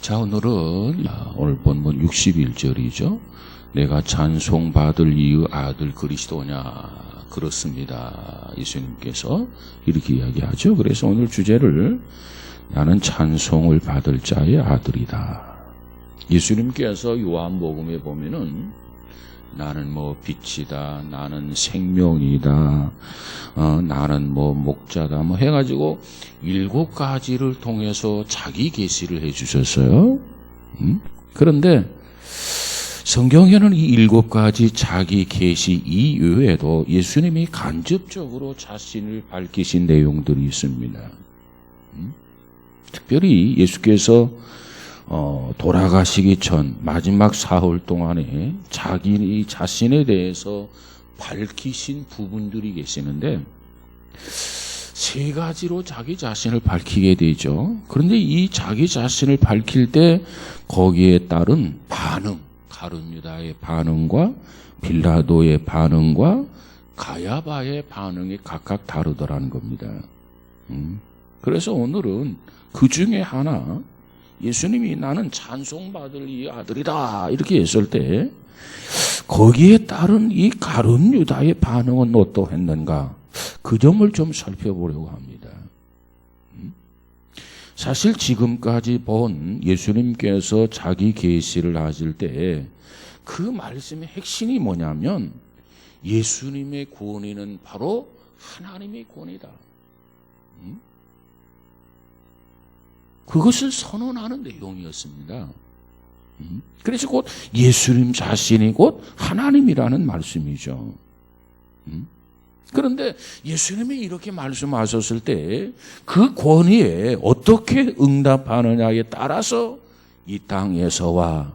자, 오늘은 오늘 본문 61절이죠. 내가 찬송받을 이의 아들 그리스도냐. 그렇습니다. 예수님께서 이렇게 이야기하죠. 그래서 오늘 주제를 나는 찬송을 받을 자의 아들이다. 예수님께서 요한복음에 보면은 나는 빛이다, 나는 생명이다, 나는 목자다, 해가지고 7가지를 통해서 자기 계시를 해주셨어요. 그런데 성경에는 이 7가지 자기 계시 이외에도 예수님이 간접적으로 자신을 밝히신 내용들이 있습니다. 특별히 예수께서 돌아가시기 전 마지막 사흘 동안에 자기 자신에 대해서 밝히신 부분들이 계시는데 3가지로 자기 자신을 밝히게 되죠. 그런데 이 자기 자신을 밝힐 때 거기에 따른 반응, 가룟 유다의 반응과 빌라도의 반응과 가야바의 반응이 각각 다르더라는 겁니다. 그래서 오늘은 그 중에 하나, 예수님이 나는 찬송받을 이 아들이다 이렇게 했을 때 거기에 따른 이 가룟 유다의 반응은 어떠했는가, 그 점을 좀 살펴보려고 합니다. 사실 지금까지 본 예수님께서 자기 계시를 하실 때 그 말씀의 핵심이 뭐냐면 예수님의 권위는 바로 하나님의 권위다. 그것을 선언하는 내용이었습니다. 그래서 곧 예수님 자신이 곧 하나님이라는 말씀이죠. 그런데 예수님이 이렇게 말씀하셨을 때 그 권위에 어떻게 응답하느냐에 따라서 이 땅에서와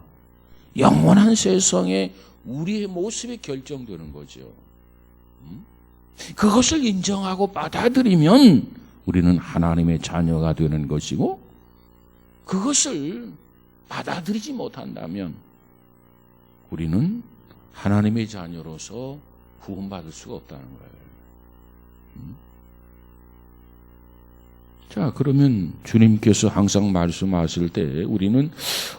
영원한 세상에 우리의 모습이 결정되는 거죠. 그것을 인정하고 받아들이면 우리는 하나님의 자녀가 되는 것이고, 그것을 받아들이지 못한다면 우리는 하나님의 자녀로서 구원받을 수가 없다는 거예요. 자, 그러면 주님께서 항상 말씀하실 때 우리는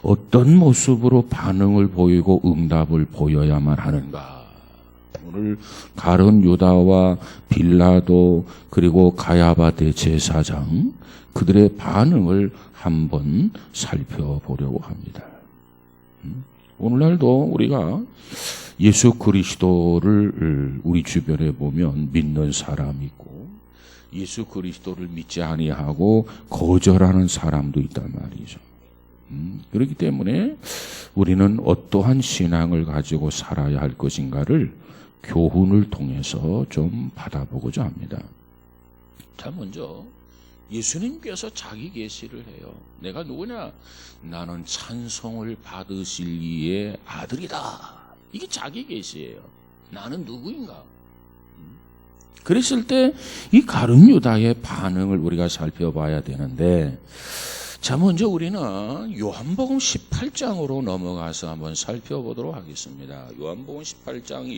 어떤 모습으로 반응을 보이고 응답을 보여야만 하는가? 오늘 가룟 유다와 빌라도 그리고 가야바 대제사장, 그들의 반응을 한번 살펴보려고 합니다. 오늘날도 우리가 예수 그리스도를 우리 주변에 보면 믿는 사람이 있고 예수 그리스도를 믿지 아니하고 거절하는 사람도 있단 말이죠. 그렇기 때문에 우리는 어떠한 신앙을 가지고 살아야 할 것인가를 교훈을 통해서 좀 받아보고자 합니다. 자, 먼저 예수님께서 자기 계시를 해요. 내가 누구냐? 나는 찬송을 받으실 이의 아들이다. 이게 자기 계시예요. 나는 누구인가? 그랬을 때 이 가룟 유다의 반응을 우리가 살펴봐야 되는데, 자, 먼저 우리는 요한복음 18장으로 넘어가서 한번 살펴보도록 하겠습니다. 요한복음 18장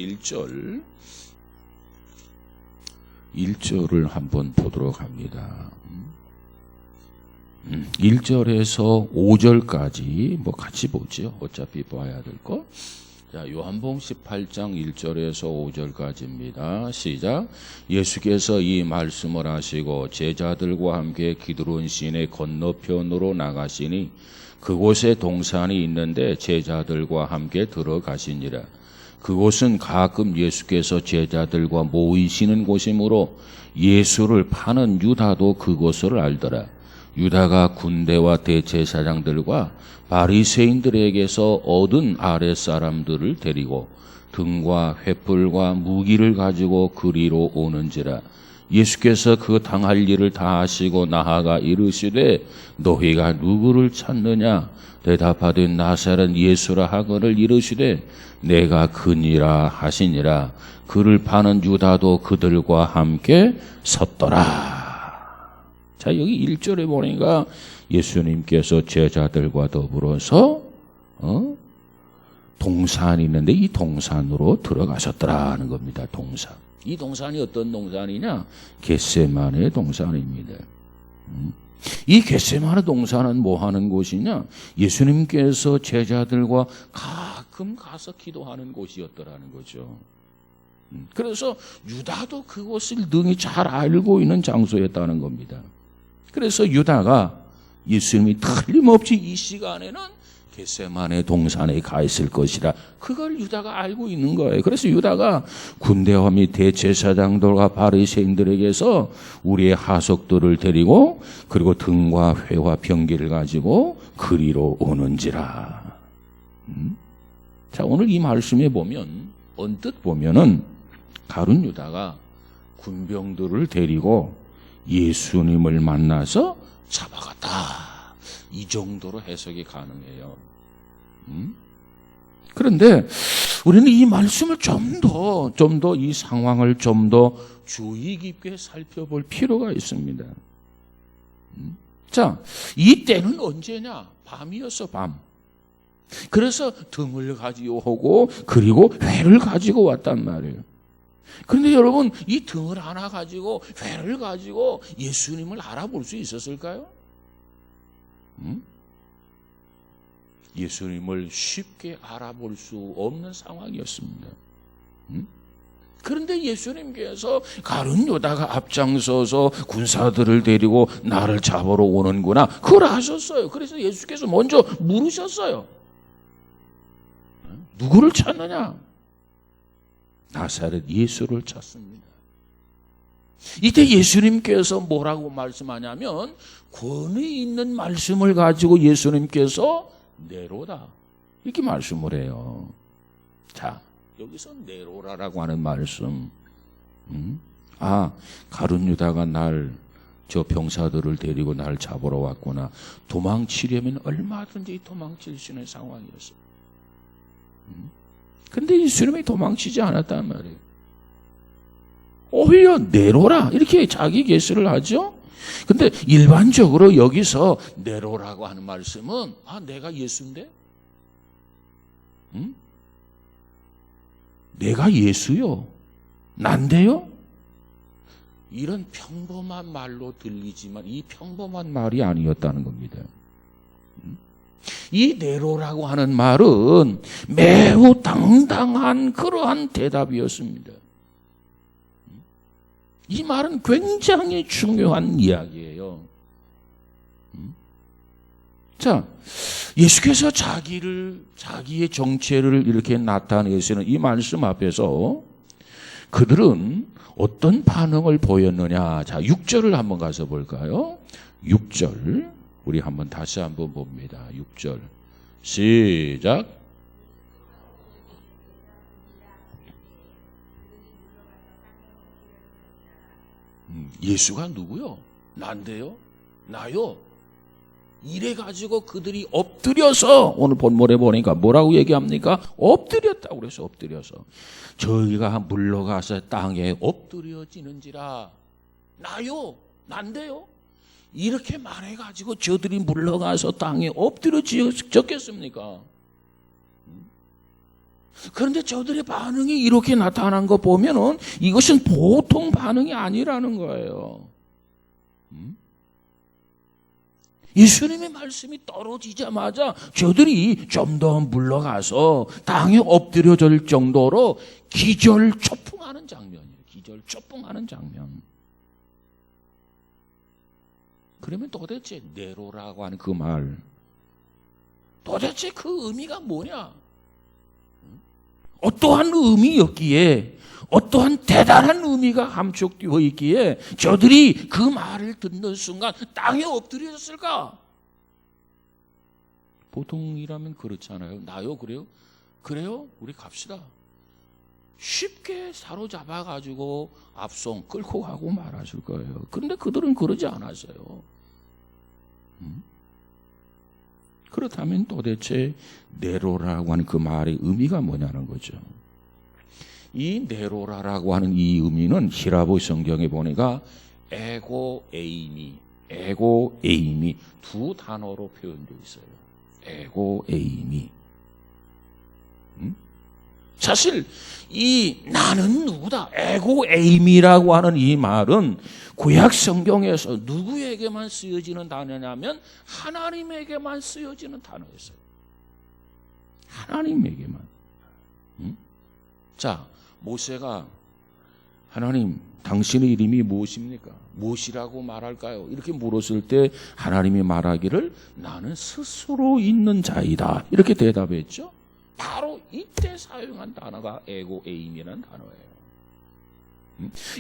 1절을 한번 보도록 합니다. 1절에서 5절까지 같이 보죠. 어차피 봐야 될 거. 자, 요한복음 18장 1절에서 5절까지입니다. 시작. 예수께서 이 말씀을 하시고 제자들과 함께 기드론 시내 건너편으로 나가시니 그곳에 동산이 있는데 제자들과 함께 들어가시니라. 그곳은 가끔 예수께서 제자들과 모이시는 곳이므로 예수를 파는 유다도 그곳을 알더라. 유다가 군대와 대제사장들과 바리새인들에게서 얻은 아랫사람들을 데리고 등과 횃불과 무기를 가지고 그리로 오는지라. 예수께서 그 당할 일을 다 하시고 나아가 이르시되 너희가 누구를 찾느냐? 대답하되 나사렛 예수라 하거늘 이르시되 내가 그니라 하시니라. 그를 파는 유다도 그들과 함께 섰더라. 자, 여기 1절에 보니까 예수님께서 제자들과 더불어서 동산이 있는데 이 동산으로 들어가셨더라는 겁니다. 동산. 이 동산이 어떤 동산이냐? 겟세마네 동산입니다. 이 겟세마네 동산은 뭐 하는 곳이냐? 예수님께서 제자들과 가끔 가서 기도하는 곳이었더라는 거죠. 그래서 유다도 그곳을 능히 잘 알고 있는 장소였다는 겁니다. 그래서 유다가 예수님이 틀림없이 이 시간에는 겟세마네 동산에 가 있을 것이라 그걸 유다가 알고 있는 거예요. 그래서 유다가 군대와 및 대제사장들과 바리새인들에게서 우리의 하석들을 데리고 그리고 등과 회와 병기를 가지고 그리로 오는지라. 자, 오늘 이 말씀에 보면 언뜻 보면은 가룟 유다가 군병들을 데리고 예수님을 만나서 잡아갔다. 이 정도로 해석이 가능해요. 그런데 우리는 이 말씀을 좀 더 이 상황을 좀 더 주의 깊게 살펴볼 필요가 있습니다. 자, 이 때는 언제냐? 밤이었어, 밤. 그래서 등을 가지고 오고 그리고 회를 가지고 왔단 말이에요. 그런데 여러분, 이 등을 하나 가지고 회를 가지고 예수님을 알아볼 수 있었을까요? 예수님을 쉽게 알아볼 수 없는 상황이었습니다. 그런데 예수님께서 가룟 유다가 앞장서서 군사들을 데리고 나를 잡으러 오는구나, 그걸 아셨어요. 그래서 예수께서 먼저 물으셨어요. 누구를 찾느냐? 나사렛 예수를 찾습니다. 이때 예수님께서 뭐라고 말씀하냐면 권위 있는 말씀을 가지고 예수님께서 네로다 이렇게 말씀을 해요. 자, 여기서 네로라라고 하는 말씀, 가룟 유다가 저 병사들을 데리고 날 잡으러 왔구나. 도망치려면 얼마든지 도망칠 수 있는 상황이었어요. 근데 예수님이 도망치지 않았단 말이에요. 오히려 네로라 이렇게 자기 계시를 하죠. 근데 일반적으로 여기서 네로라고 하는 말씀은 내가 예수인데? 내가 예수요? 난데요? 이런 평범한 말로 들리지만 이 평범한 말이 아니었다는 겁니다. 이 네로라고 하는 말은 매우 당당한 그러한 대답이었습니다. 이 말은 굉장히 중요한 이야기예요. 자, 예수께서 자기의 정체를 이렇게 나타내시는 이 말씀 앞에서 그들은 어떤 반응을 보였느냐. 자, 6절을 한번 가서 볼까요? 6절. 우리 한번 다시 한번 봅니다. 6절. 시작. 예수가 누구요? 난데요? 나요? 이래가지고 그들이 엎드려서 오늘 본문에 보니까 뭐라고 얘기합니까? 엎드렸다고 그래서 엎드려서 저희가 물러가서 땅에 엎드려지는지라. 나요? 난데요? 이렇게 말해가지고 저들이 물러가서 땅에 엎드려졌겠습니까? 그런데 저들의 반응이 이렇게 나타난 거 보면은 이것은 보통 반응이 아니라는 거예요. 예수님의 말씀이 떨어지자마자 저들이 좀 더 물러가서 땅에 엎드려질 정도로 기절초풍하는 장면이에요. 기절초풍하는 장면. 그러면 도대체 네로라고 하는 그 말, 도대체 그 의미가 뭐냐? 어떠한 의미였기에, 어떠한 대단한 의미가 함축되어 있기에 저들이 그 말을 듣는 순간 땅에 엎드려졌을까? 보통이라면 그렇잖아요. 나요? 그래요? 그래요? 우리 갑시다. 쉽게 사로잡아가지고 앞송 끌고 가고 말하실 거예요. 그런데 그들은 그러지 않았어요. 그렇다면 도대체 네로라고 하는 그 말의 의미가 뭐냐는 거죠. 이 네로라라고 하는 이 의미는 히라보 성경에 보니까 에고에이미 두 단어로 표현되어 있어요. 에고에이미. 사실 이 나는 누구다, 에고 에임이라고 하는 이 말은 구약 성경에서 누구에게만 쓰여지는 단어냐면 하나님에게만 쓰여지는 단어였어요. 하나님에게만. 자, 모세가 하나님, 당신의 이름이 무엇입니까? 무엇이라고 말할까요? 이렇게 물었을 때 하나님이 말하기를 나는 스스로 있는 자이다. 이렇게 대답했죠. 바로 이때 사용한 단어가 에고 에임이라는 단어예요.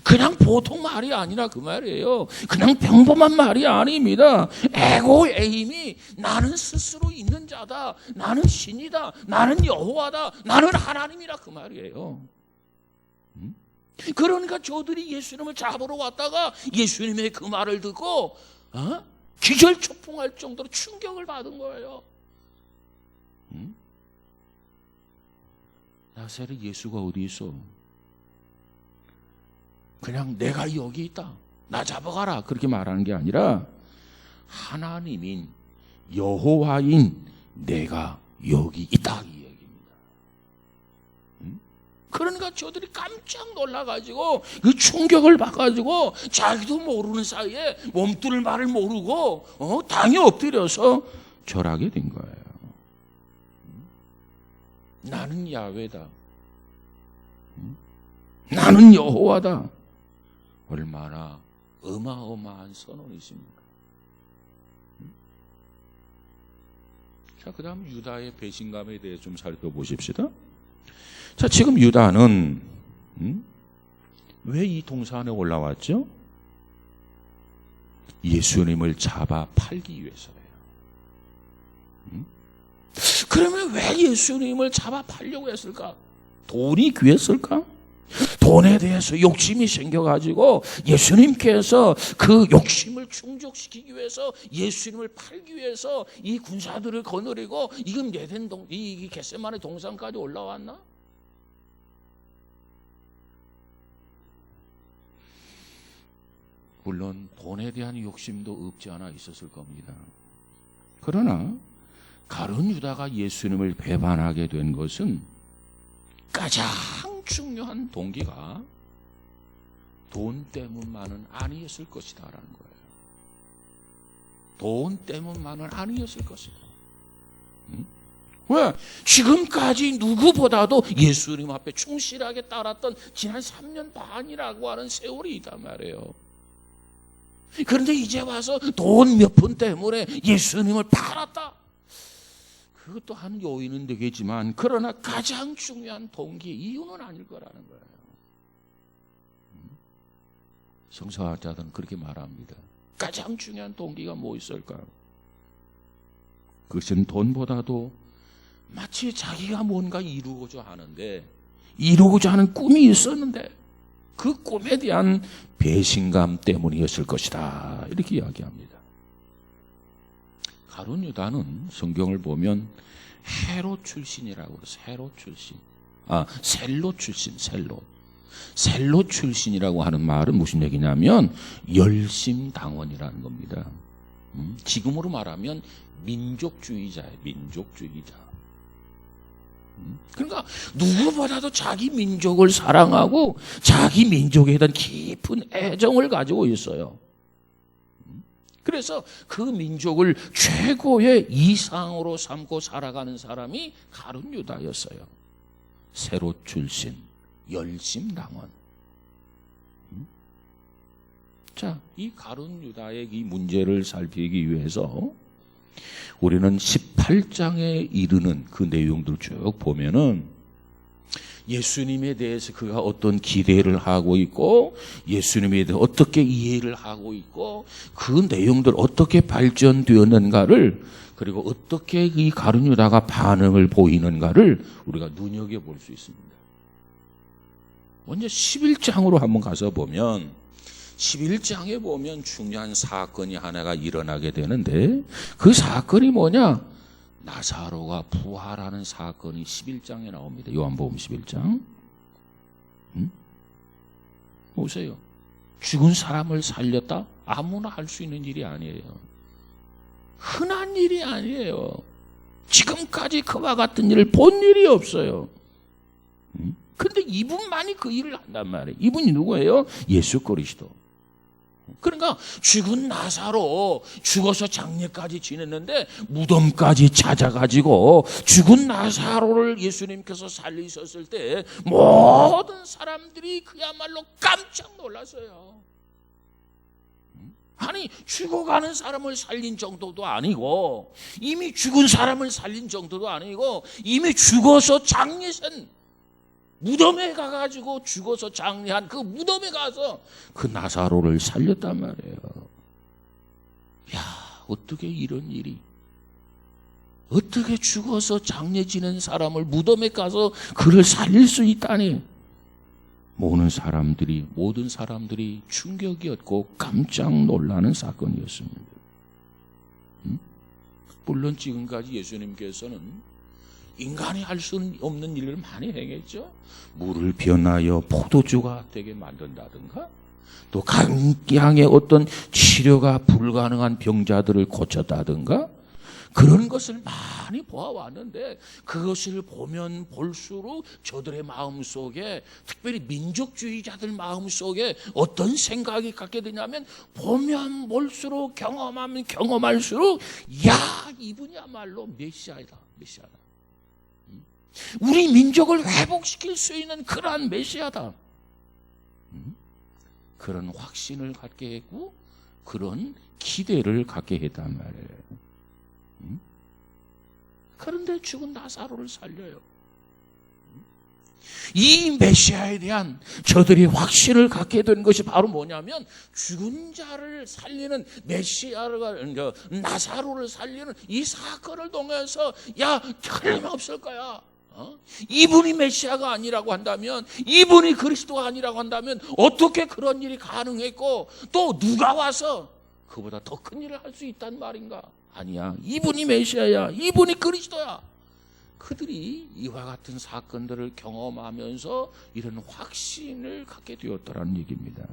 그냥 보통 말이 아니라 그 말이에요. 그냥 평범한 말이 아닙니다. 에고 에임이 나는 스스로 있는 자다, 나는 신이다, 나는 여호와다, 나는 하나님이라 그 말이에요. 그러니까 저들이 예수님을 잡으러 왔다가 예수님의 그 말을 듣고 기절초풍할 정도로 충격을 받은 거예요. 나사렛 예수가 어디 있어? 그냥 내가 여기 있다, 나 잡아가라, 그렇게 말하는 게 아니라 하나님인 여호와인 내가 여기 있다, 이 얘기입니다. 그러니까 저들이 깜짝 놀라가지고 그 충격을 받아가지고 자기도 모르는 사이에 몸둘 말을 모르고 당에 엎드려서 절하게 된 거예요. 나는 야훼다, 나는 여호와다. 얼마나 어마어마한 선언이십니까? 자, 그 다음 유다의 배신감에 대해 좀 살펴보십시다. 자, 지금 유다는 왜 이 동산에 올라왔죠? 예수님을 잡아 팔기 위해서예요. 그러면 왜 예수님을 잡아 팔려고 했을까? 돈이 귀했을까? 돈에 대해서 욕심이 생겨가지고 예수님께서 그 욕심을 충족시키기 위해서 예수님을 팔기 위해서 이 군사들을 거느리고 이금 예덴 이 겟세마네 동산까지 올라왔나? 물론 돈에 대한 욕심도 없지 않아 있었을 겁니다. 그러나 가룟 유다가 예수님을 배반하게 된 것은 가장 중요한 동기가 돈 때문만은 아니었을 것이다라는 거예요. 돈 때문만은 아니었을 것이다. 왜? 지금까지 누구보다도 예수님 앞에 충실하게 따랐던 지난 3년 반이라고 하는 세월이 있단 말이에요. 그런데 이제 와서 돈 몇 푼 때문에 예수님을 팔았다. 그것도 한 요인은 되겠지만 그러나 가장 중요한 동기, 이유는 아닐 거라는 거예요. 성서학자들은 그렇게 말합니다. 가장 중요한 동기가 뭐 있을까? 그것은 돈보다도 마치 자기가 뭔가 이루고자 하는데, 이루고자 하는 꿈이 있었는데 그 꿈에 대한 배신감 때문이었을 것이다, 이렇게 이야기합니다. 가룟 유다는 성경을 보면 헤롯 출신이라고 그래서 헤롯 출신, 셀롯 출신, 셀롯 출신이라고 하는 말은 무슨 얘기냐면 열심당원이라는 겁니다. 지금으로 말하면 민족주의자예요. 민족주의자. 그러니까 누구보다도 자기 민족을 사랑하고 자기 민족에 대한 깊은 애정을 가지고 있어요. 그래서 그 민족을 최고의 이상으로 삼고 살아가는 사람이 가룟 유다였어요. 셀롯 출신, 열심당원. 자, 이 가룟 유다의 이 문제를 살피기 위해서 우리는 18장에 이르는 그 내용들을 쭉 보면은 예수님에 대해서 그가 어떤 기대를 하고 있고 예수님에 대해 어떻게 이해를 하고 있고 그 내용들 어떻게 발전되었는가를, 그리고 어떻게 이 가룟 유다가 반응을 보이는가를 우리가 눈여겨볼 수 있습니다. 먼저 11장으로 한번 가서 보면 11장에 보면 중요한 사건이 하나가 일어나게 되는데 그 사건이 뭐냐? 나사로가 부활하는 사건이 11장에 나옵니다. 요한복음 11장. 보세요. 죽은 사람을 살렸다? 아무나 할 수 있는 일이 아니에요. 흔한 일이 아니에요. 지금까지 그와 같은 일을 본 일이 없어요. 근데 이분만이 그 일을 한단 말이에요. 이분이 누구예요? 예수 그리스도. 그러니까 죽은 나사로 죽어서 장례까지 지냈는데 무덤까지 찾아가지고 죽은 나사로를 예수님께서 살리셨을 때 모든 사람들이 그야말로 깜짝 놀랐어요. 아니, 죽어가는 사람을 살린 정도도 아니고, 이미 죽은 사람을 살린 정도도 아니고, 이미 죽어서 장례선 무덤에 가가지고 죽어서 장례한 그 무덤에 가서 그 나사로를 살렸단 말이에요. 야, 어떻게 이런 일이, 어떻게 죽어서 장례 지낸 사람을 무덤에 가서 그를 살릴 수 있다니. 모든 사람들이 충격이었고 깜짝 놀라는 사건이었습니다. 물론 지금까지 예수님께서는 인간이 할 수 없는 일을 많이 행했죠. 물을 변하여 포도주가 되게 만든다든가, 또 강양의 어떤 치료가 불가능한 병자들을 고쳤다든가, 그런 것을 많이 보아왔는데, 그것을 보면 볼수록 저들의 마음속에, 특별히 민족주의자들 마음속에 어떤 생각이 갖게 되냐면, 보면 볼수록, 경험하면 경험할수록, 야, 이분이야말로 메시아다. 우리 민족을 회복시킬 수 있는 그러한 메시아다. 그런 확신을 갖게 했고, 그런 기대를 갖게 했단 말이에요. 그런데 죽은 나사로를 살려요. 이 메시아에 대한 저들이 확신을 갖게 된 것이 바로 뭐냐면, 죽은 자를 살리는 메시아가, 나사로를 살리는 이 사건을 통해서, 야, 틀림없을 거야. 이분이 메시아가 아니라고 한다면, 이분이 그리스도가 아니라고 한다면 어떻게 그런 일이 가능했고, 또 누가 와서 그보다 더 큰 일을 할 수 있단 말인가? 아니야, 이분이 메시아야, 이분이 그리스도야. 그들이 이와 같은 사건들을 경험하면서 이런 확신을 갖게 되었다는 얘기입니다.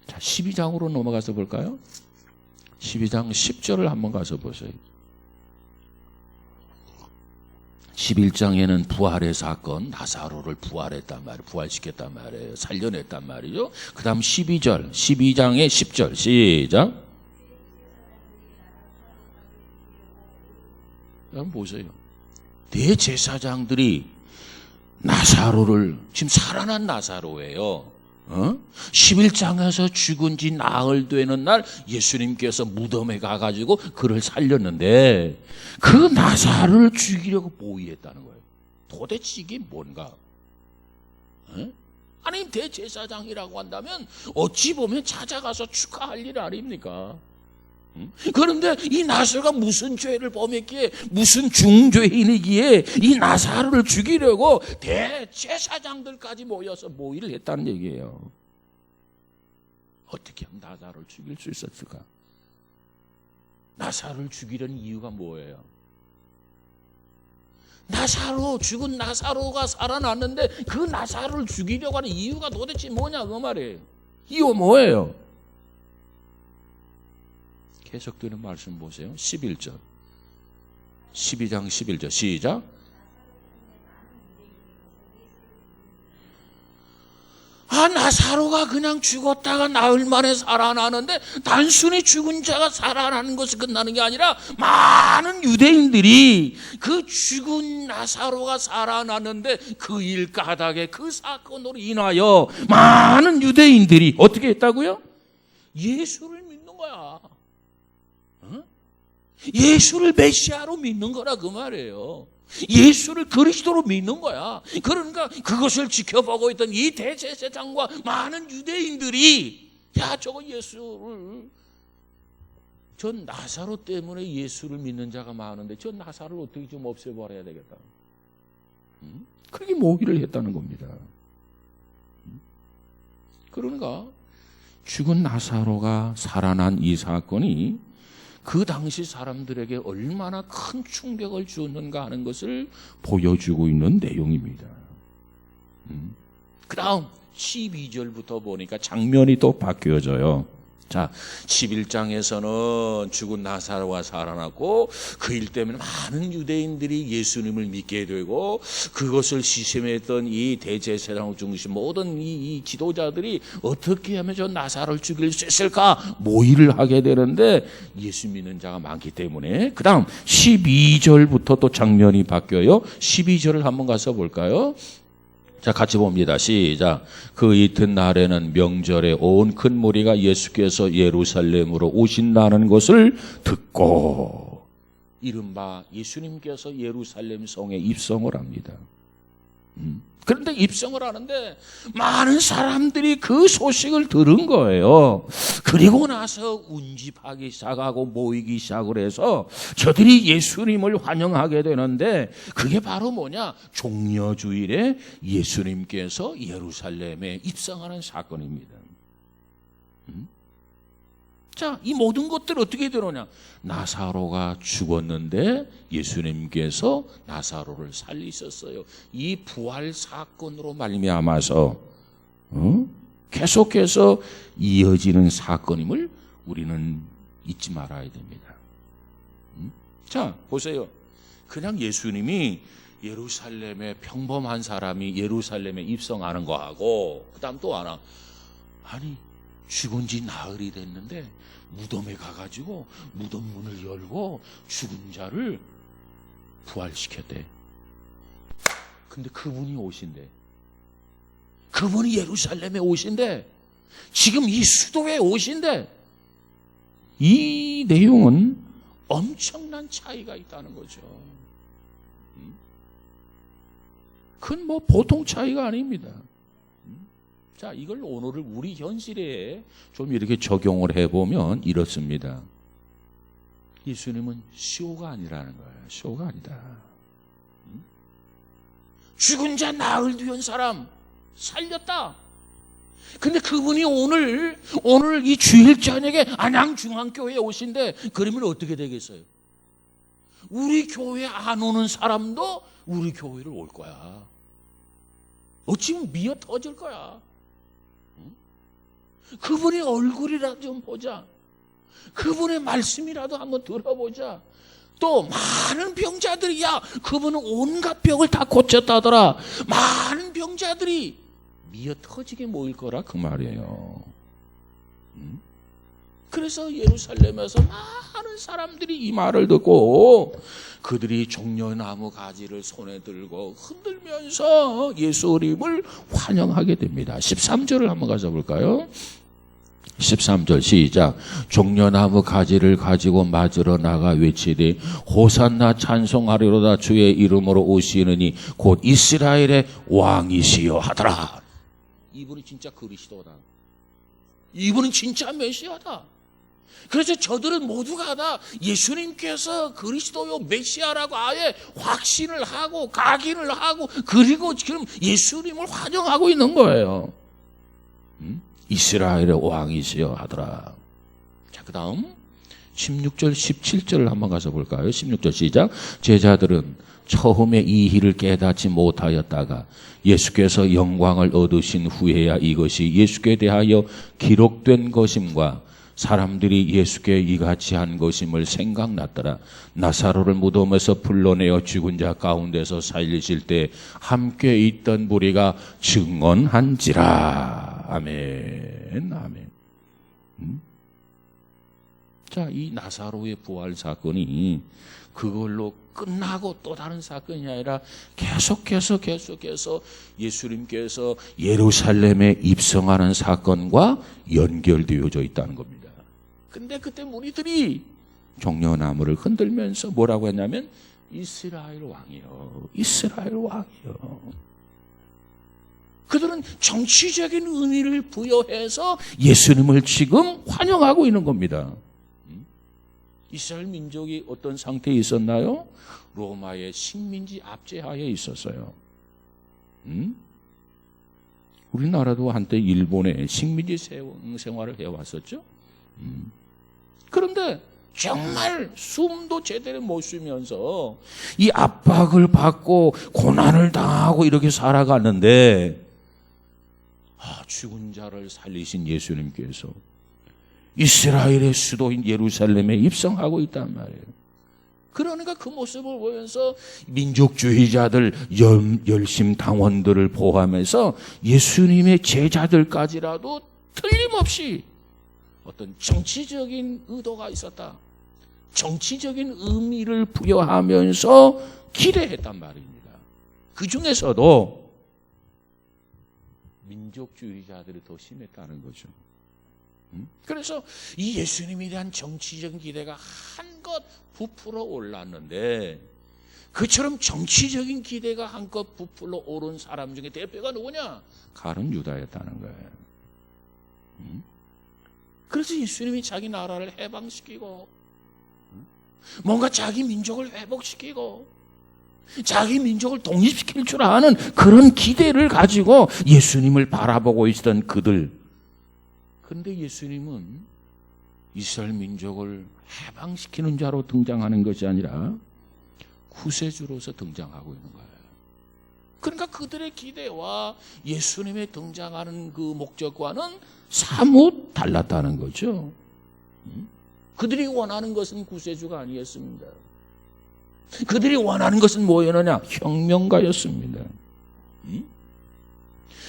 자, 12장으로 넘어가서 볼까요? 12장 10절을 한번 가서 보세요. 11장에는 부활의 사건, 나사로를 부활했단 말이에요. 부활시켰단 말이에요. 살려냈단 말이죠. 그 다음 12장의 10절 시작. 한번 보세요. 대제사장들이 나사로를, 지금 살아난 나사로예요. 11장에서 죽은 지 나흘 되는 날 예수님께서 무덤에 가가지고 그를 살렸는데, 그 나사로를 죽이려고 모의했다는 거예요. 도대체 이게 뭔가? 아니, 대제사장이라고 한다면 어찌 보면 찾아가서 축하할 일 아닙니까? 그런데 이 나사로가 무슨 죄를 범했기에, 무슨 중죄인이기에 이 나사로를 죽이려고 대제사장들까지 모여서 모의를 했다는 얘기예요. 어떻게 하면 나사로를 죽일 수 있었을까? 나사로를 죽이려는 이유가 뭐예요? 죽은 나사로가 살아났는데 그 나사로를 죽이려고 하는 이유가 도대체 뭐냐, 그 말이에요. 이유 뭐예요? 계속되는 말씀 보세요. 11절. 12장 11절 시작. 나사로가 그냥 죽었다가 나흘 만에 살아나는데, 단순히 죽은 자가 살아나는 것이 끝나는 게 아니라 많은 유대인들이 그 죽은 나사로가 살아났는데 그 일 까닭에, 그 사건으로 인하여 많은 유대인들이 어떻게 했다고요? 예수를 믿는 거야. 예수를 메시아로 믿는 거라, 그 말이에요. 예수를 그리스도로 믿는 거야. 그러니까 그것을 지켜보고 있던 이 대제사장과 많은 유대인들이, 야, 저거 예수를, 저 나사로 때문에 예수를 믿는 자가 많은데 저 나사로를 어떻게 좀 없애버려야 되겠다. 그렇게 모의를 했다는 겁니다. 그러니까 죽은 나사로가 살아난 이 사건이 그 당시 사람들에게 얼마나 큰 충격을 주었는가 하는 것을 보여주고 있는 내용입니다. 그 다음 12절부터 보니까 장면이 또 바뀌어져요. 자, 11장에서는 죽은 나사로가 살아났고 그 일 때문에 많은 유대인들이 예수님을 믿게 되고 그것을 시샘했던 이 대제사장 중심 모든 이 지도자들이 어떻게 하면 저 나사로를 죽일 수 있을까 모의를 하게 되는데 예수 믿는 자가 많기 때문에 그 다음 12절부터 또 장면이 바뀌어요. 12절을 한번 가서 볼까요? 자, 같이 봅니다. 시작. 그 이튿날에는 명절에 온 큰 무리가 예수께서 예루살렘으로 오신다는 것을 듣고 이른바 예수님께서 예루살렘 성에 입성을 합니다. 그런데 입성을 하는데 많은 사람들이 그 소식을 들은 거예요. 그리고 나서 운집하기 시작하고 모이기 시작을 해서 저들이 예수님을 환영하게 되는데 그게 바로 뭐냐? 종려주일에 예수님께서 예루살렘에 입성하는 사건입니다. 자, 이 모든 것들 어떻게 되느냐? 나사로가 죽었는데 예수님께서 나사로를 살리셨어요. 이 부활 사건으로 말미암아서 계속해서 이어지는 사건임을 우리는 잊지 말아야 됩니다. 자, 보세요. 그냥 예수님이 예루살렘에 평범한 사람이 예루살렘에 입성하는 거하고 그다음 또 하나, 아니 죽은 지 나흘이 됐는데 무덤에 가가지고 무덤 문을 열고 죽은 자를 부활시켰대. 근데 그분이 오신대. 그분이 예루살렘에 오신대. 지금 이 수도에 오신대. 이 내용은 엄청난 차이가 있다는 거죠. 그건 뭐 보통 차이가 아닙니다. 자, 이걸 오늘 우리 현실에 좀 이렇게 적용을 해보면 이렇습니다. 예수님은 쇼가 아니라는 거예요. 쇼가 아니다. 죽은 자 나흘 뒤인 사람 살렸다. 근데 그분이 오늘 이 주일 저녁에 안양중앙교회에 오신데 그러면 어떻게 되겠어요? 우리 교회 안 오는 사람도 우리 교회를 올 거야. 어찌면 미어 터질 거야. 그분의 얼굴이라도 좀 보자. 그분의 말씀이라도 한번 들어보자. 또 많은 병자들이, 야, 그분은 온갖 병을 다 고쳤다더라. 많은 병자들이 미어 터지게 모일 거라 그 말이에요. 그래서 예루살렘에서 많은 사람들이 이 말을 듣고 그들이 종려나무 가지를 손에 들고 흔들면서 예수님을 환영하게 됩니다. 13절을 한번 가져 볼까요? 13절 시작. 종려나무 가지를 가지고 맞으러 나가 외치되 호산나 찬송하리로다 주의 이름으로 오시느니 곧 이스라엘의 왕이시여 하더라. 이분이 진짜 그리스도다. 이분은 진짜 메시아다. 그래서 저들은 모두가 다 예수님께서 그리스도요 메시아라고 아예 확신을 하고 각인을 하고 그리고 지금 예수님을 환영하고 있는 거예요. 이스라엘의 왕이시여 하더라. 자, 그 다음 16절 17절을 한번 가서 볼까요? 16절 시작. 제자들은 처음에 이 일을 깨닫지 못하였다가 예수께서 영광을 얻으신 후에야 이것이 예수께 대하여 기록된 것임과 사람들이 예수께 이같이 한 것임을 생각났더라. 나사로를 무덤에서 불러내어 죽은 자 가운데서 살리실 때 함께 있던 무리가 증언한지라. 아멘. 아멘. 자, 이 나사로의 부활 사건이 그걸로 끝나고 또 다른 사건이 아니라 계속해서 예수님께서 예루살렘에 입성하는 사건과 연결되어져 있다는 겁니다. 근데 그때 무리들이 종려나무를 흔들면서 뭐라고 했냐면 이스라엘 왕이요, 이스라엘 왕이요. 그들은 정치적인 의미를 부여해서 예수님을 지금 환영하고 있는 겁니다. 이스라엘 민족이 어떤 상태에 있었나요? 로마의 식민지 압제하에 있었어요. 우리나라도 한때 일본의 식민지 생활을 해왔었죠. 그런데 정말 숨도 제대로 못 쉬면서 이 압박을 받고 고난을 당하고 이렇게 살아갔는데 죽은 자를 살리신 예수님께서 이스라엘의 수도인 예루살렘에 입성하고 있단 말이에요. 그러니까 그 모습을 보면서 민족주의자들, 열심당원들을 포함해서 예수님의 제자들까지라도 틀림없이 어떤 정치적인 의도가 있었다. 정치적인 의미를 부여하면서 기대했단 말입니다. 그 중에서도 민족주의자들이 더 심했다는 거죠. 그래서 이 예수님에 대한 정치적인 기대가 한껏 부풀어 올랐는데, 그처럼 정치적인 기대가 한껏 부풀어 오른 사람 중에 대표가 누구냐? 가룟 유다였다는 거예요. 그래서 예수님이 자기 나라를 해방시키고 뭔가 자기 민족을 회복시키고 자기 민족을 독립시킬 줄 아는 그런 기대를 가지고 예수님을 바라보고 있었던 그들. 그런데 예수님은 이스라엘 민족을 해방시키는 자로 등장하는 것이 아니라 구세주로서 등장하고 있는 거예요. 그러니까 그들의 기대와 예수님의 등장하는 그 목적과는 사뭇 달랐다는 거죠. 그들이 원하는 것은 구세주가 아니었습니다. 그들이 원하는 것은 뭐였느냐? 혁명가였습니다.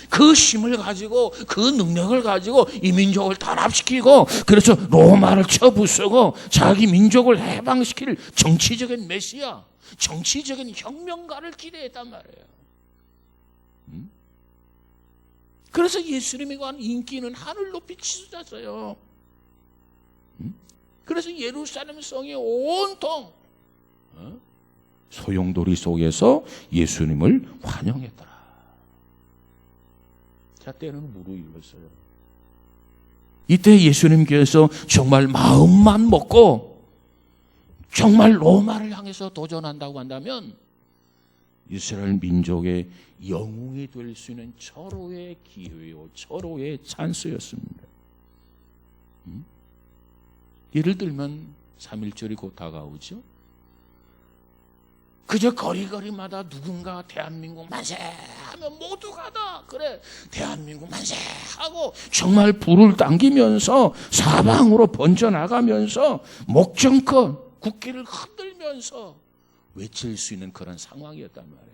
그 힘을 가지고, 그 능력을 가지고 이 민족을 단합시키고, 그래서 로마를 쳐부수고 자기 민족을 해방시킬 정치적인 메시아, 정치적인 혁명가를 기대했단 말이에요. 그래서 예수님에 관한 인기는 하늘 높이 치솟았어요. 그래서 예루살렘 성이 온통 소용돌이 속에서 예수님을 환영했더라. 자, 때는 무르익었어요. 이때 예수님께서 정말 마음만 먹고 정말 로마를 향해서 도전한다고 한다면 이스라엘 민족의 영웅이 될 수 있는 절호의 기회요, 절호의 찬스였습니다. 예를 들면 3.1절이 곧 다가오죠. 그저 거리거리마다 누군가 대한민국 만세 하면 모두가 다 그래 대한민국 만세 하고 정말 불을 당기면서 사방으로 번져나가면서 목정껏 국기를 흔들면서 외칠 수 있는 그런 상황이었단 말이에요.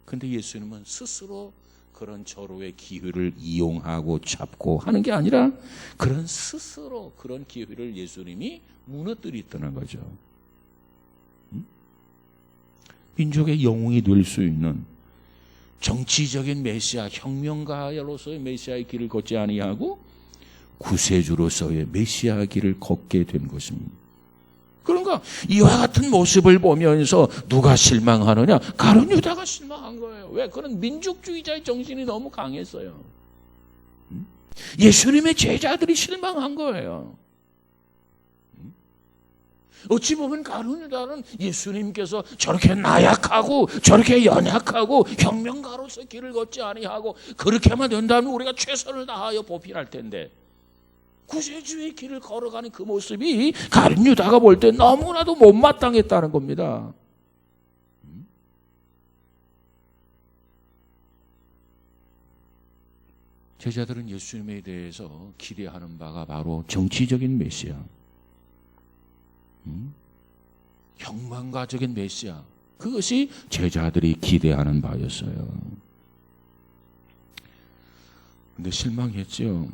그런데 예수님은 스스로 그런 절호의 기회를 이용하고 잡고 하는 게 아니라 그런 스스로 그런 기회를 예수님이 무너뜨렸다는 거죠. 민족의 영웅이 될 수 있는 정치적인 메시아, 혁명가로서의 메시아의 길을 걷지 아니하고 구세주로서의 메시아의 길을 걷게 된 것입니다. 그러니까 이와 같은 모습을 보면서 누가 실망하느냐? 가룟 유다가 실망한 거예요. 왜? 그런 민족주의자의 정신이 너무 강했어요. 예수님의 제자들이 실망한 거예요. 어찌 보면 가룟 유다는 예수님께서 저렇게 나약하고 저렇게 연약하고 혁명가로서 길을 걷지 아니하고 그렇게만 된다면 우리가 최선을 다하여 보필할 텐데, 구세주의 길을 걸어가는 그 모습이 가룟 유다가 볼 때 너무나도 못마땅했다는 겁니다. 제자들은 예수님에 대해서 기대하는 바가 바로 정치적인 메시아, 혁명가적인 메시아, 그것이 제자들이 기대하는 바였어요. 근데 실망했죠.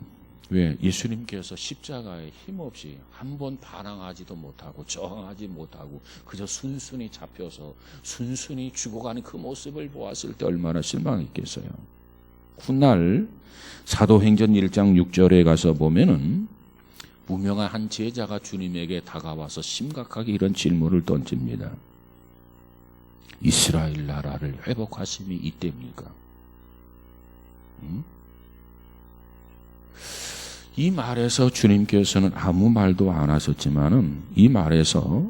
왜? 예수님께서 십자가에 힘없이 한 번 반항하지도 못하고 저항하지 못하고 그저 순순히 잡혀서 순순히 죽어가는 그 모습을 보았을 때 얼마나 실망했겠어요. 훗날 사도행전 1장 6절에 가서 보면은 무명한 한 제자가 주님에게 다가와서 심각하게 이런 질문을 던집니다. 이스라엘 나라를 회복하심이 이때입니까? 이 말에서 주님께서는 아무 말도 안 하셨지만은 이 말에서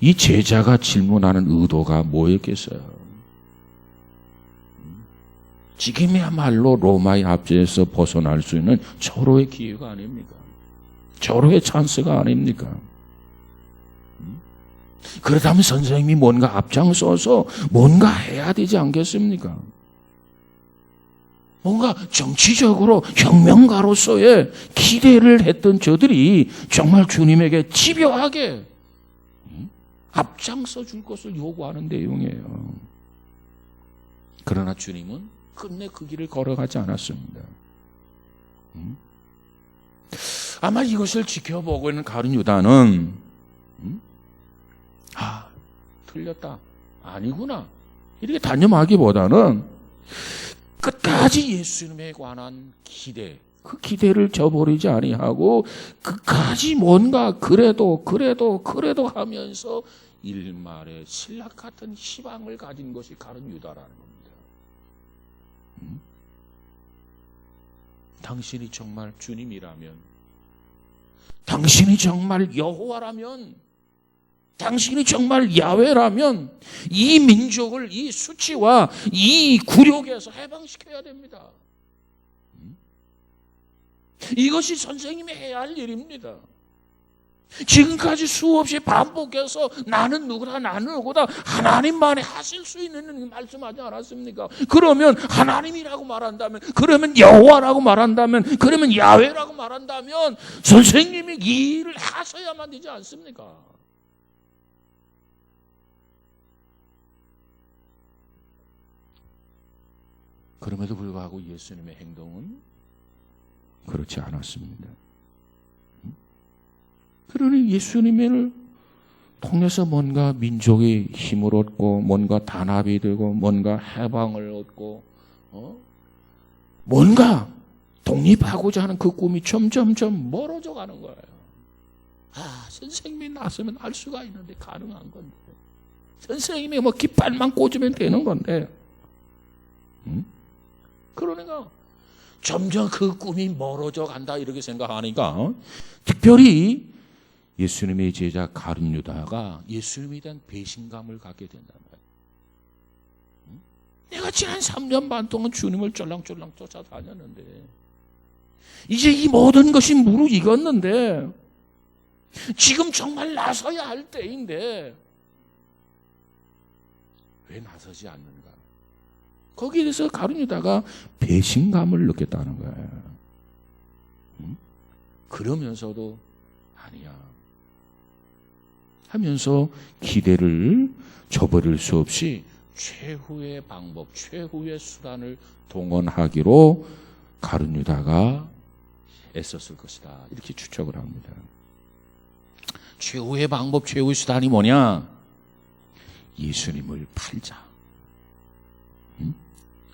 이 제자가 질문하는 의도가 뭐였겠어요? 지금이야말로 로마의 압제에서 벗어날 수 있는 절호의 기회가 아닙니까? 절호의 찬스가 아닙니까? 그렇다면 선생님이 뭔가 앞장서서 뭔가 해야 되지 않겠습니까? 뭔가 정치적으로 혁명가로서의 기대를 했던 저들이 정말 주님에게 집요하게 앞장서 줄 것을 요구하는 내용이에요. 그러나 주님은 끝내 그 길을 걸어가지 않았습니다. 아마 이것을 지켜보고 있는 가룟 유다는 틀렸다, 아니구나 이렇게 단념하기보다는 끝까지 예수님에 관한 기대, 그 기대를 저버리지 아니하고 끝까지 뭔가 그래도 하면서 일말의 신락 같은 희망을 가진 것이 가룟 유다라는 겁니다. 당신이 정말 주님이라면, 당신이 정말 여호와라면, 당신이 정말 야훼라면 이 민족을 이 수치와 이 굴욕에서 해방시켜야 됩니다. 이것이 선생님이 해야 할 일입니다. 지금까지 수없이 반복해서 나는 누구다 하나님만이 하실 수 있는 일 말씀하지 않았습니까? 그러면 하나님이라고 말한다면, 그러면 여호와라고 말한다면, 그러면 야훼라고 말한다면 선생님이 이 일을 하셔야만 되지 않습니까? 그럼에도 불구하고 예수님의 행동은 그렇지 않았습니다. 그러니 예수님을 통해서 뭔가 민족이 힘을 얻고, 뭔가 단합이 되고, 뭔가 해방을 얻고, 뭔가 독립하고자 하는 그 꿈이 점점점 멀어져 가는 거예요. 선생님이 나서면 할 수가 있는데, 가능한 건데, 선생님이 뭐 깃발만 꽂으면 되는 건데, 그러니까 점점 그 꿈이 멀어져 간다 이렇게 생각하니까 특별히 예수님의 제자 가룟 유다가 예수님에 대한 배신감을 갖게 된단 말이에요. 내가 지난 3년 반 동안 주님을 쫄랑쫄랑 쫓아다녔는데, 이제 이 모든 것이 무르익었는데, 지금 정말 나서야 할 때인데 왜 나서지 않는가? 거기에 대해서 가룟 유다가 배신감을 느꼈다는 거예요. 그러면서도 아니야 하면서 기대를 저버릴 수 없이 최후의 방법, 최후의 수단을 동원하기로 가룟 유다가 애썼을 것이다 이렇게 추측을 합니다. 최후의 방법, 최후의 수단이 뭐냐? 예수님을 팔자.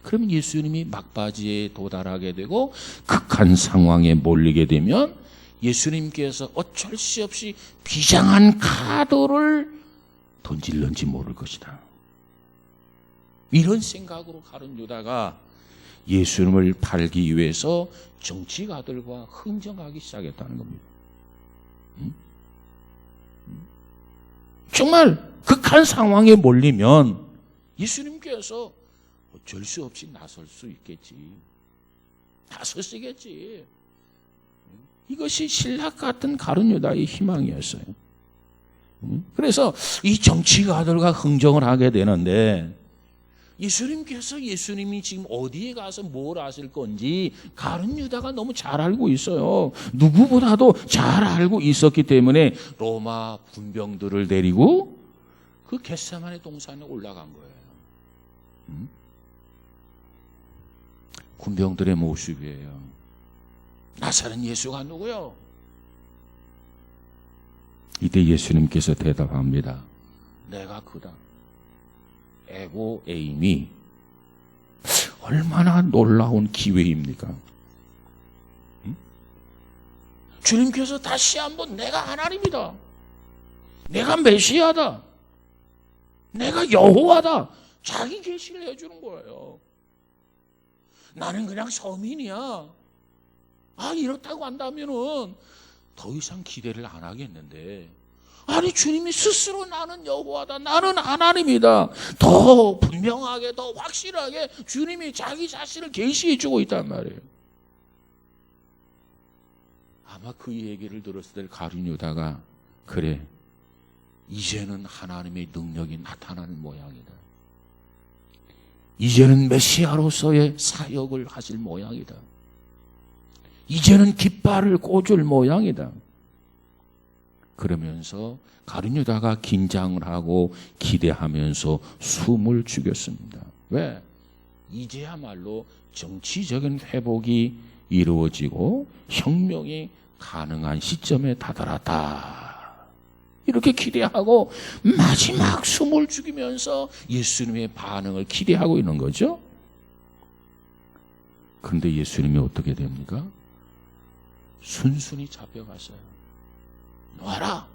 그러면 예수님이 막바지에 도달하게 되고 극한 상황에 몰리게 되면 예수님께서 어쩔 수 없이 비장한 카드를 던질는지 모를 것이다. 이런 생각으로 가룟 유다가 예수님을 팔기 위해서 정치가들과 흥정하기 시작했다는 겁니다. 정말 극한 상황에 몰리면 예수님께서 어쩔 수 없이 나설 수 있겠지. 나서시겠지. 이것이 신락 같은 가룟 유다의 희망이었어요. 그래서 이 정치가들과 흥정을 하게 되는데, 예수님이 지금 어디에 가서 뭘 하실 건지 가룟 유다가 너무 잘 알고 있어요. 누구보다도 잘 알고 있었기 때문에 로마 군병들을 데리고 그 겟세마네 동산에 올라간 거예요. 군병들의 모습이에요. 나사렛 예수가 누구요? 이때 예수님께서 대답합니다. 내가 그다. 에고 에임이 얼마나 놀라운 기회입니까? 주님께서 다시 한번 내가 하나님이다. 내가 메시아다. 내가 여호와다. 자기 계시를 해주는 거예요. 나는 그냥 서민이야. 이렇다고 한다면은 더 이상 기대를 안 하겠는데, 아니 주님이 스스로 나는 여호와다, 나는 하나님이다, 더 분명하게, 더 확실하게 주님이 자기 자신을 계시해 주고 있단 말이에요. 아마 그 얘기를 들었을 때 가룟 유다가 그래, 이제는 하나님의 능력이 나타나는 모양이다. 이제는 메시아로서의 사역을 하실 모양이다. 이제는 깃발을 꽂을 모양이다. 그러면서 가룟 유다가 긴장을 하고 기대하면서 숨을 죽였습니다. 왜? 이제야말로 정치적인 회복이 이루어지고 혁명이 가능한 시점에 다다랐다. 이렇게 기대하고 마지막 숨을 죽이면서 예수님의 반응을 기대하고 있는 거죠. 그런데 예수님이 어떻게 됩니까? 순순히 잡혀갔어요. 놔라.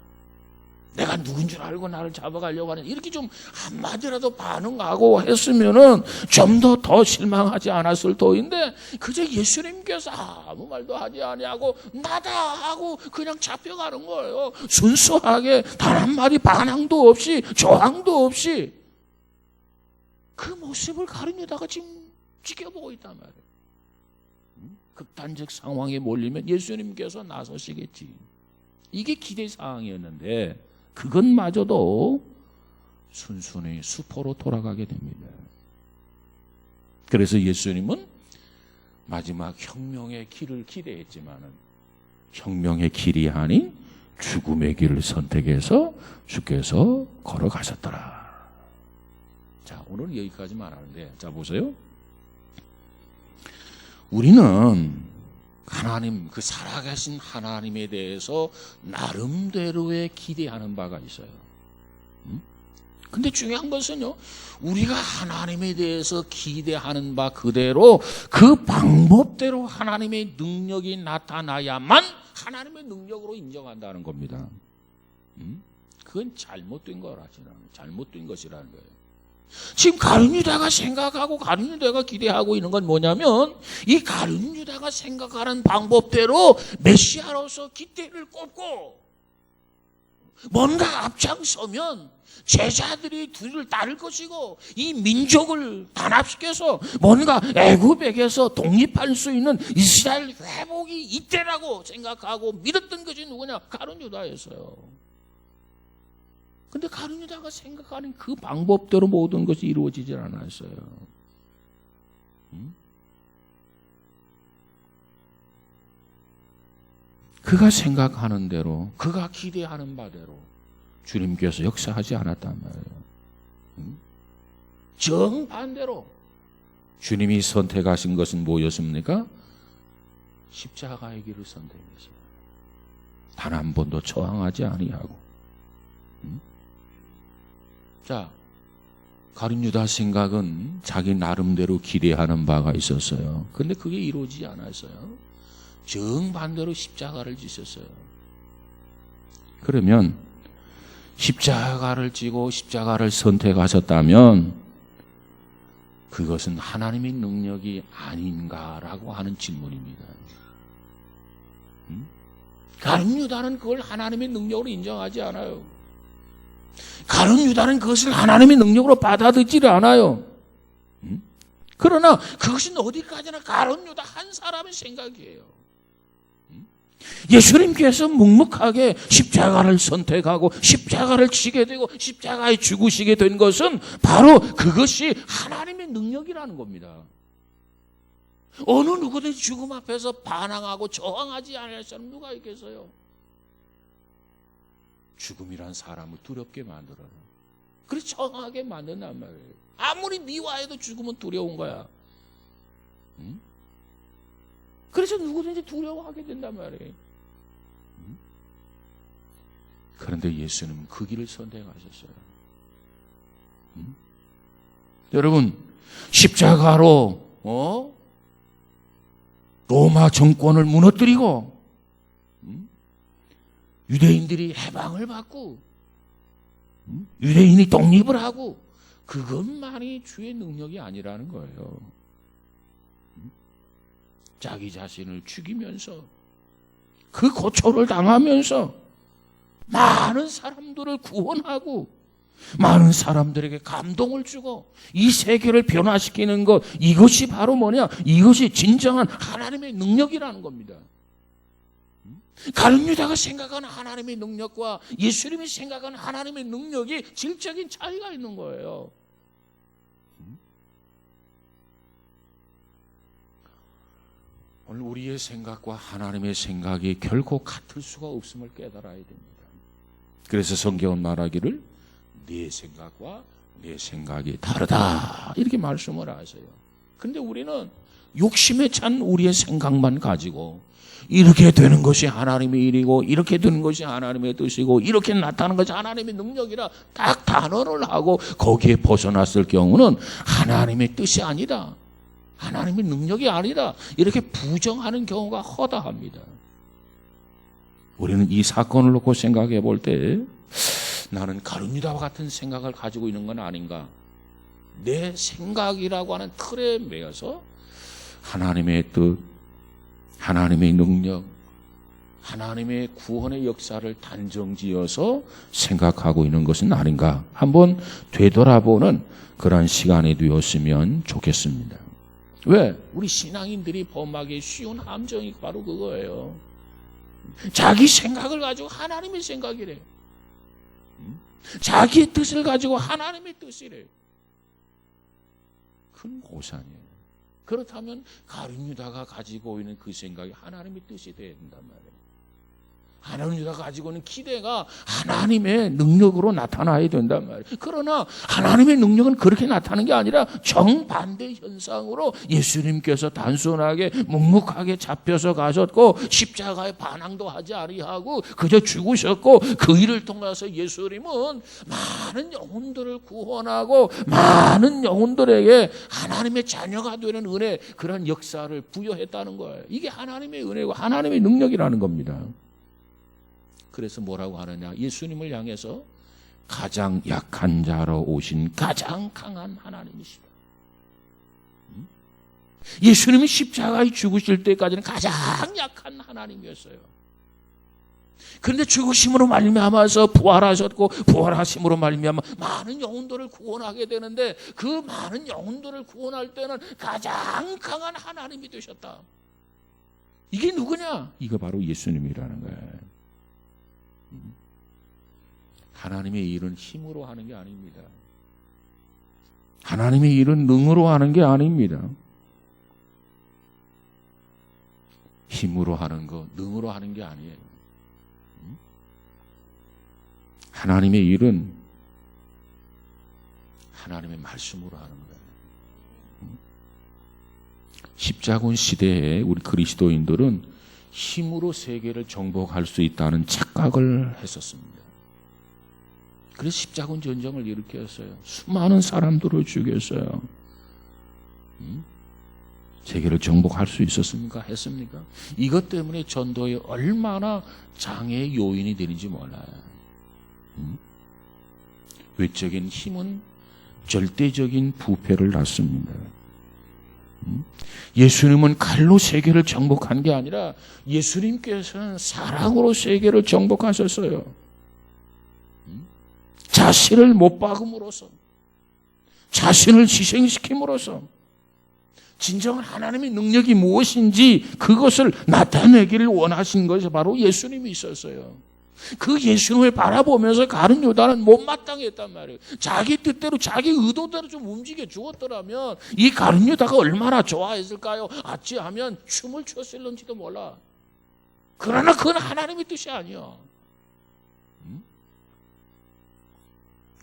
내가 누군 줄 알고 나를 잡아가려고 하는, 이렇게 좀 한마디라도 반응하고 했으면은 좀 더 실망하지 않았을 터인데, 그저 예수님께서 아무 말도 하지 아니하고 나다 하고 그냥 잡혀가는 거예요. 순수하게 단 한마디 반항도 없이 저항도 없이. 그 모습을 가룟 유다가 지금 지켜보고 있단 말이에요. 극단적 상황에 몰리면 예수님께서 나서시겠지. 이게 기대 사항이었는데 그것마저도 순순히 수포로 돌아가게 됩니다. 그래서 예수님은 마지막 혁명의 길을 기대했지만은 혁명의 길이 아닌 죽음의 길을 선택해서 주께서 걸어가셨더라. 자, 오늘 여기까지만 하는데, 자 보세요. 우리는 하나님, 그 살아계신 하나님에 대해서 나름대로의 기대하는 바가 있어요. 근데 중요한 것은요, 우리가 하나님에 대해서 기대하는 바 그대로 그 방법대로 하나님의 능력이 나타나야만 하나님의 능력으로 인정한다는 겁니다. 그건 잘못된 것이라는 거예요. 지금 가룟 유다가 생각하고 가룟 유다가 기대하고 있는 건 뭐냐면, 이 가룟 유다가 생각하는 방법대로 메시아로서 깃대를 꽂고 뭔가 앞장서면 제자들이 뒤를 따를 것이고 이 민족을 단합시켜서 뭔가 애굽에게서 독립할 수 있는 이스라엘 회복이 이때라고 생각하고 믿었던 것이 누구냐? 가룟 유다였어요. 근데 가룟 유다가 생각하는 그 방법대로 모든 것이 이루어지질 않았어요. 그가 생각하는 대로, 그가 기대하는 바대로 주님께서 역사하지 않았단 말이에요. 정반대로 주님이 선택하신 것은 뭐였습니까? 십자가의 길을 선택했어요. 단 한 번도 저항하지 아니하고. 자, 가룟 유다 생각은 자기 나름대로 기대하는 바가 있었어요. 그런데 그게 이루어지지 않았어요. 정반대로 십자가를 지셨어요. 그러면 십자가를 지고 십자가를 선택하셨다면 그것은 하나님의 능력이 아닌가라고 하는 질문입니다. 가룟 유다는 그걸 하나님의 능력으로 인정하지 않아요. 가룟 유다는 그것을 하나님의 능력으로 받아들이지 않아요. 그러나 그것은 어디까지나 가룟 유다 한 사람의 생각이에요. 예수님께서 묵묵하게 십자가를 선택하고 십자가를 지게 되고 십자가에 죽으시게 된 것은 바로 그것이 하나님의 능력이라는 겁니다. 어느 누구든지 죽음 앞에서 반항하고 저항하지 않을 사람 누가 있겠어요? 죽음이란 사람을 두렵게 만들어요. 그래서 저항하게 만든단 말이에요. 아무리 미워해도 죽음은 두려운 거야. 그래서 누구든지 두려워하게 된단 말이에요. 그런데 예수님은 그 길을 선택하셨어요. 여러분, 십자가로 로마 정권을 무너뜨리고 유대인들이 해방을 받고 유대인이 독립을 하고 그것만이 주의 능력이 아니라는 거예요. 자기 자신을 죽이면서 그 고초를 당하면서 많은 사람들을 구원하고 많은 사람들에게 감동을 주고 이 세계를 변화시키는 것, 이것이 바로 뭐냐? 이것이 진정한 하나님의 능력이라는 겁니다. 가룟 유다가 생각하는 하나님의 능력과 예수님이 생각하는 하나님의 능력이 질적인 차이가 있는 거예요. 오늘 우리의 생각과 하나님의 생각이 결코 같을 수가 없음을 깨달아야 됩니다. 그래서 성경은 말하기를 네 생각과 내 생각이 다르다 이렇게 말씀을 하세요. 그런데 우리는 욕심에 찬 우리의 생각만 가지고 이렇게 되는 것이 하나님의 일이고 이렇게 되는 것이 하나님의 뜻이고 이렇게 나타나는 것이 하나님의 능력이라 딱 단언을 하고 거기에 벗어났을 경우는 하나님의 뜻이 아니다, 하나님의 능력이 아니다 이렇게 부정하는 경우가 허다합니다. 우리는 이 사건을 놓고 생각해 볼 때 나는 가룟유다와 같은 생각을 가지고 있는 건 아닌가, 내 생각이라고 하는 틀에 매여서 하나님의 뜻, 하나님의 능력, 하나님의 구원의 역사를 단정지어서 생각하고 있는 것은 아닌가 한번 되돌아보는 그런 시간이 되었으면 좋겠습니다. 왜? 우리 신앙인들이 범하기 쉬운 함정이 바로 그거예요. 자기 생각을 가지고 하나님의 생각이래, 자기의 뜻을 가지고 하나님의 뜻이래. 큰 고산이에요. 그렇다면 가룟유다가 가지고 있는 그 생각이 하나님의 뜻이 돼야 된단 말이에요. 가룟유다가 가지고 있는 기대가 하나님의 능력으로 나타나야 된단 말이에요. 그러나 하나님의 능력은 그렇게 나타나는 게 아니라 정반대 현상으로 예수님께서 단순하게 묵묵하게 잡혀서 가셨고 십자가에 반항도 하지 아니하고 그저 죽으셨고 그 일을 통해서 예수님은 많은 영혼들을 구원하고 많은 영혼들에게 하나님의 자녀가 되는 은혜, 그런 역사를 부여했다는 거예요. 이게 하나님의 은혜고 하나님의 능력이라는 겁니다. 그래서 뭐라고 하느냐, 예수님을 향해서 가장 약한 자로 오신 가장 강한 하나님이시다. 예수님이 십자가에 죽으실 때까지는 가장 약한 하나님이었어요. 그런데 죽으심으로 말미암아서 부활하셨고 부활하심으로 말미암아 많은 영혼들을 구원하게 되는데 그 많은 영혼들을 구원할 때는 가장 강한 하나님이 되셨다. 이게 누구냐? 이거 바로 예수님이라는 거예요. 하나님의 일은 힘으로 하는 게 아닙니다. 하나님의 일은 능으로 하는 게 아닙니다. 힘으로 하는 거, 능으로 하는 게 아니에요. 하나님의 일은 하나님의 말씀으로 하는 거예요. 십자군 시대에 우리 그리스도인들은 힘으로 세계를 정복할 수 있다는 착각을 했었습니다. 그래서 십자군 전쟁을 일으켰어요. 수많은 사람들을 죽였어요. 세계를 정복할 수 있었습니까? 했습니까? 이것 때문에 전도에 얼마나 장애의 요인이 되는지 몰라요. 외적인 힘은 절대적인 부패를 낳습니다. 예수님은 칼로 세계를 정복한 게 아니라 예수님께서는 사랑으로 세계를 정복하셨어요. 자신을 못 박음으로써, 자신을 희생시킴으로써 진정한 하나님의 능력이 무엇인지 그것을 나타내기를 원하신 것이 바로 예수님이 있었어요. 그 예수님을 바라보면서 가룟유다는 못마땅했단 말이에요. 자기 뜻대로 자기 의도대로 좀 움직여 주었더라면 이 가룟유다가 얼마나 좋아했을까요? 어찌하면 춤을 췄을런지도 몰라. 그러나 그건 하나님의 뜻이 아니야.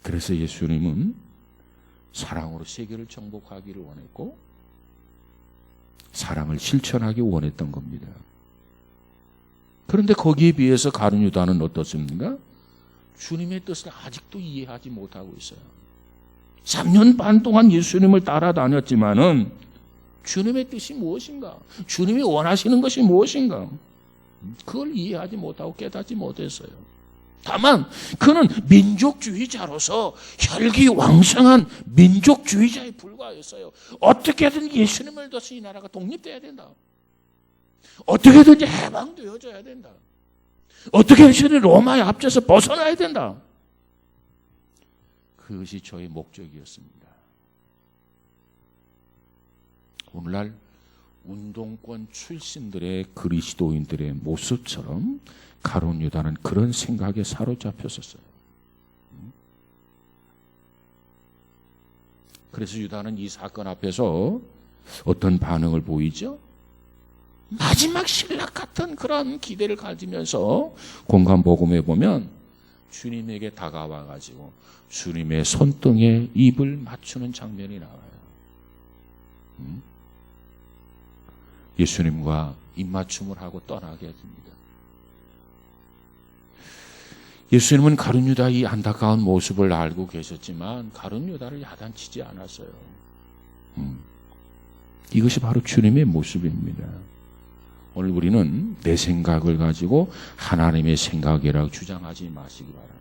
그래서 예수님은 사랑으로 세계를 정복하기를 원했고 사랑을 실천하기 원했던 겁니다. 그런데 거기에 비해서 가룟유다는 어떻습니까? 주님의 뜻을 아직도 이해하지 못하고 있어요. 3년 반 동안 예수님을 따라다녔지만은 주님의 뜻이 무엇인가? 주님이 원하시는 것이 무엇인가? 그걸 이해하지 못하고 깨닫지 못했어요. 다만 그는 민족주의자로서 혈기왕성한 민족주의자에 불과했어요. 어떻게든 예수님을 둬서 이 나라가 독립돼야 된다. 어떻게든지 해방되어져야 된다. 어떻게든 로마의 압제에서 벗어나야 된다. 그것이 저의 목적이었습니다. 오늘날 운동권 출신들의 그리스도인들의 모습처럼 가룟유다는 그런 생각에 사로잡혔었어요. 그래서 유다는 이 사건 앞에서 어떤 반응을 보이죠? 마지막 신락 같은 그런 기대를 가지면서 공간 복음에 보면 주님에게 다가와 가지고 주님의 손등에 입을 맞추는 장면이 나와요. 예수님과 입맞춤을 하고 떠나게 됩니다. 예수님은 가룟 유다의 이 안타까운 모습을 알고 계셨지만 가룟 유다를 야단치지 않았어요. 이것이 바로 주님의 모습입니다. 오늘 우리는 내 생각을 가지고 하나님의 생각이라고 주장하지 마시기 바랍니다.